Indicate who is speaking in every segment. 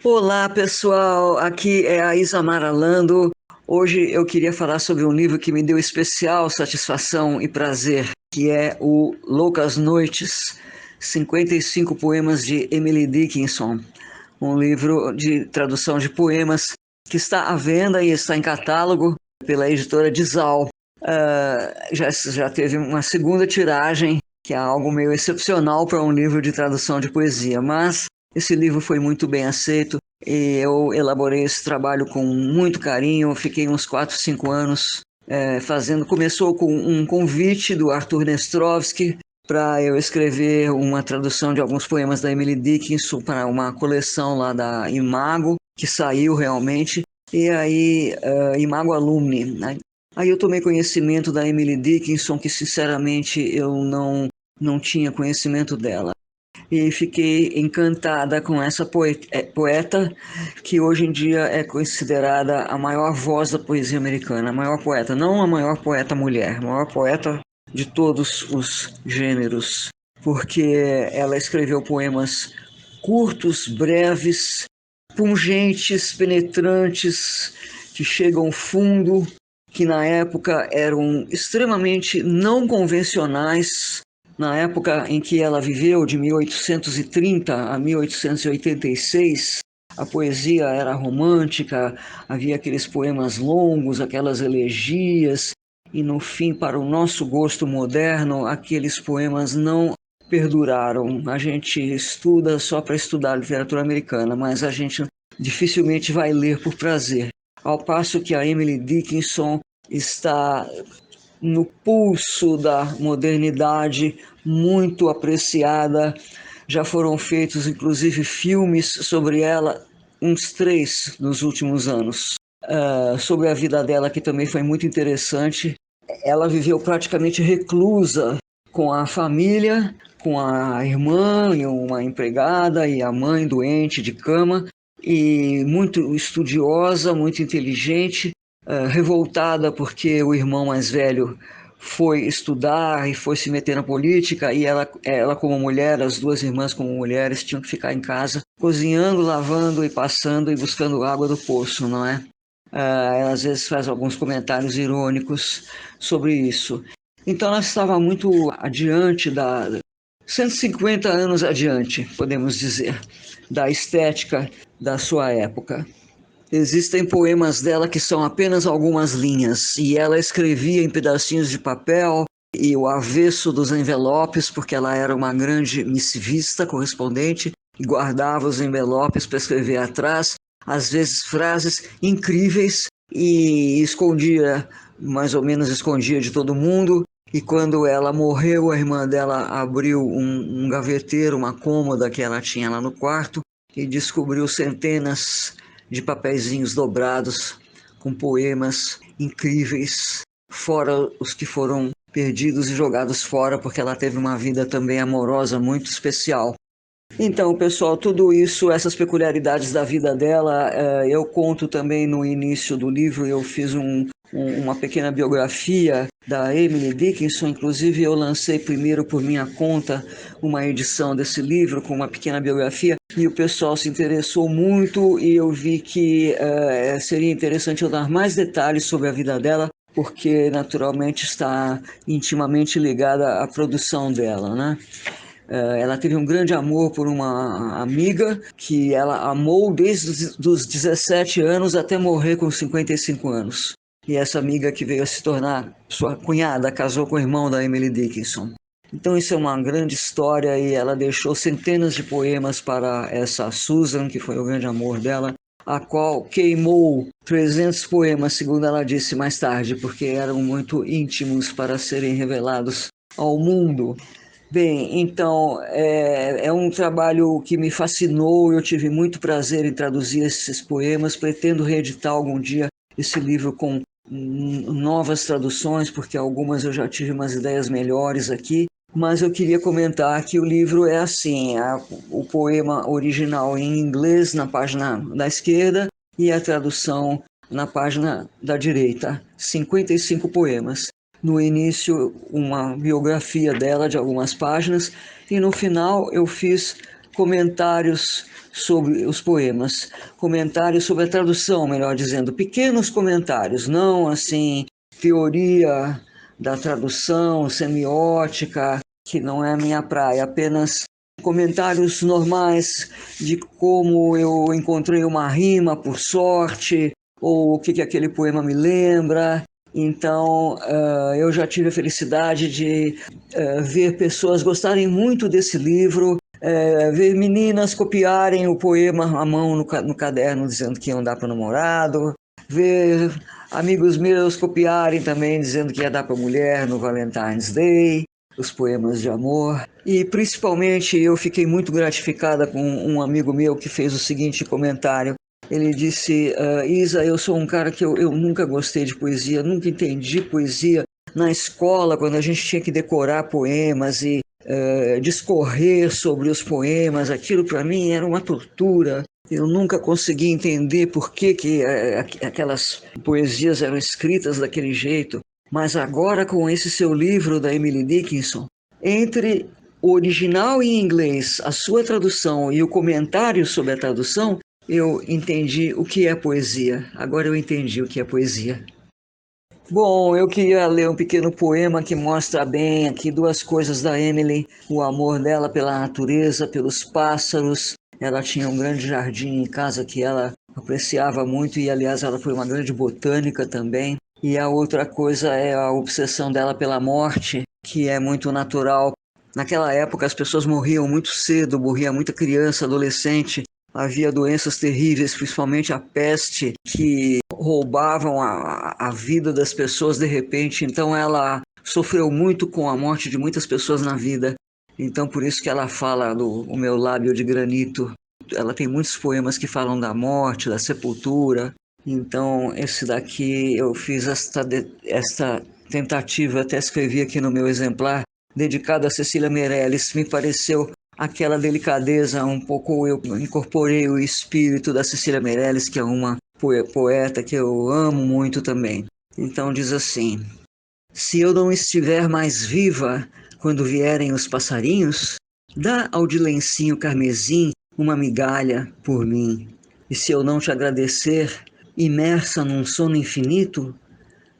Speaker 1: Olá, pessoal. Aqui é a Isamara Lando. Hoje eu queria falar sobre um livro que me deu especial satisfação e prazer, que é o Loucas Noites, 55 poemas de Emily Dickinson, um livro de tradução de poemas que está à venda e está em catálogo pela editora Dizal. Já teve uma segunda tiragem, que é algo meio excepcional para um livro de tradução de poesia, mas esse livro foi muito bem aceito e eu elaborei esse trabalho com muito carinho. Fiquei uns 4, 5 anos fazendo. Começou com um convite do Arthur Nestrovsky para eu escrever uma tradução de alguns poemas da Emily Dickinson para uma coleção lá da Imago, que saiu realmente, e aí Imago Alumni, né? Aí eu tomei conhecimento da Emily Dickinson, que sinceramente eu não tinha conhecimento dela. E fiquei encantada com essa poeta, que hoje em dia é considerada a maior voz da poesia americana, a maior poeta, não a maior poeta mulher, a maior poeta de todos os gêneros, porque ela escreveu poemas curtos, breves, pungentes, penetrantes, que chegam ao fundo, que na época eram extremamente não convencionais. Na época em que ela viveu, de 1830 a 1886, a poesia era romântica, havia aqueles poemas longos, aquelas elegias, e no fim, para o nosso gosto moderno, aqueles poemas não perduraram. A gente estuda só para estudar literatura americana, mas a gente dificilmente vai ler por prazer. Ao passo que a Emily Dickinson está no pulso da modernidade, muito apreciada. Já foram feitos, inclusive, filmes sobre ela, uns 3 nos últimos anos. Sobre a vida dela, que também foi muito interessante. Ela viveu praticamente reclusa com a família, com a irmã e uma empregada e a mãe doente de cama, e muito estudiosa, muito inteligente, revoltada porque o irmão mais velho foi estudar e foi se meter na política, e ela como mulher, as duas irmãs como mulheres, tinham que ficar em casa cozinhando, lavando e passando e buscando água do poço, não é? Ela às vezes faz alguns comentários irônicos sobre isso. Então ela estava muito adiante 150 anos adiante, podemos dizer, da estética da sua época. Existem poemas dela que são apenas algumas linhas, e ela escrevia em pedacinhos de papel e o avesso dos envelopes, porque ela era uma grande missivista correspondente e guardava os envelopes para escrever atrás, às vezes frases incríveis, e escondia, mais ou menos escondia de todo mundo. E quando ela morreu, a irmã dela abriu um gaveteiro, uma cômoda que ela tinha lá no quarto, e descobriu centenas de papeizinhos dobrados com poemas incríveis, fora os que foram perdidos e jogados fora, porque ela teve uma vida também amorosa muito especial. Então, pessoal, tudo isso, essas peculiaridades da vida dela, eu conto também no início do livro. Eu fiz uma pequena biografia da Emily Dickinson. Inclusive eu lancei primeiro por minha conta uma edição desse livro com uma pequena biografia, e o pessoal se interessou muito, e eu vi que seria interessante eu dar mais detalhes sobre a vida dela, porque naturalmente está intimamente ligada à produção dela, né? Ela teve um grande amor por uma amiga que ela amou desde os 17 anos até morrer com 55 anos. E essa amiga, que veio a se tornar sua cunhada, casou com o irmão da Emily Dickinson. Então isso é uma grande história, e ela deixou centenas de poemas para essa Susan, que foi o grande amor dela, a qual queimou 300 poemas, segundo ela disse mais tarde, porque eram muito íntimos para serem revelados ao mundo. Bem, então, é um trabalho que me fascinou. Eu tive muito prazer em traduzir esses poemas. Pretendo reeditar algum dia esse livro com novas traduções, porque algumas eu já tive umas ideias melhores aqui. Mas eu queria comentar que o livro é assim: o poema original em inglês na página da esquerda e a tradução na página da direita. 55 poemas. No início, uma biografia dela de algumas páginas, e no final eu fiz comentários sobre os poemas, comentários sobre a tradução, melhor dizendo, pequenos comentários, não assim teoria da tradução, semiótica, que não é a minha praia, apenas comentários normais de como eu encontrei uma rima por sorte, ou o que aquele poema me lembra. Então, eu já tive a felicidade de ver pessoas gostarem muito desse livro, ver meninas copiarem o poema à mão no caderno, dizendo que iam dar para o namorado, ver amigos meus copiarem também, dizendo que ia dar para a mulher no Valentine's Day, os poemas de amor. E principalmente eu fiquei muito gratificada com um amigo meu que fez o seguinte comentário. Ele disse, Isa, eu sou um cara que eu nunca gostei de poesia, nunca entendi poesia. Na escola, quando a gente tinha que decorar poemas e discorrer sobre os poemas, aquilo para mim era uma tortura. Eu nunca consegui entender por que aquelas poesias eram escritas daquele jeito. Mas agora, com esse seu livro da Emily Dickinson, entre o original em inglês, a sua tradução e o comentário sobre a tradução, eu entendi o que é poesia. Agora eu entendi o que é poesia. Bom, eu queria ler um pequeno poema que mostra bem aqui duas coisas da Emily: o amor dela pela natureza, pelos pássaros. Ela tinha um grande jardim em casa que ela apreciava muito e, aliás, ela foi uma grande botânica também. E a outra coisa é a obsessão dela pela morte, que é muito natural. Naquela época as pessoas morriam muito cedo, morria muita criança, adolescente. Havia doenças terríveis, principalmente a peste, que roubavam a vida das pessoas de repente. Então ela sofreu muito com a morte de muitas pessoas na vida. Então por isso que ela fala do O Meu Lábio de Granito. Ela tem muitos poemas que falam da morte, da sepultura. Então esse daqui eu fiz esta tentativa, até escrevi aqui no meu exemplar, dedicado a Cecília Meirelles. Me pareceu aquela delicadeza, um pouco eu incorporei o espírito da Cecília Meirelles, que é uma poeta que eu amo muito também. Então diz assim: se eu não estiver mais viva quando vierem os passarinhos, dá ao de lencinho carmesim uma migalha por mim. E se eu não te agradecer, imersa num sono infinito,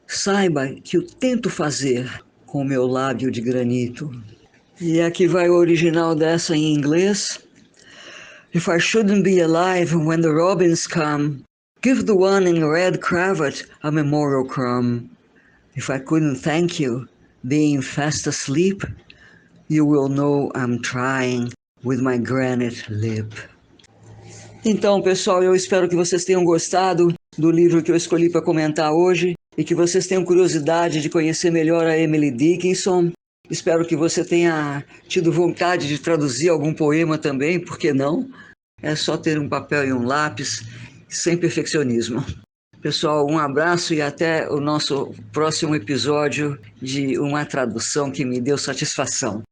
Speaker 1: saiba que o tento fazer com meu lábio de granito. E aqui vai o original dessa em inglês. If I shouldn't be alive when the robins come, give the one in red cravat a memorial crumb. If I couldn't thank you, being fast asleep, you will know I'm trying with my granite lip. Então, pessoal, eu espero que vocês tenham gostado do livro que eu escolhi para comentar hoje e que vocês tenham curiosidade de conhecer melhor a Emily Dickinson. Espero que você tenha tido vontade de traduzir algum poema também, por que não? É só ter um papel e um lápis, sem perfeccionismo. Pessoal, um abraço e até o nosso próximo episódio de uma tradução que me deu satisfação.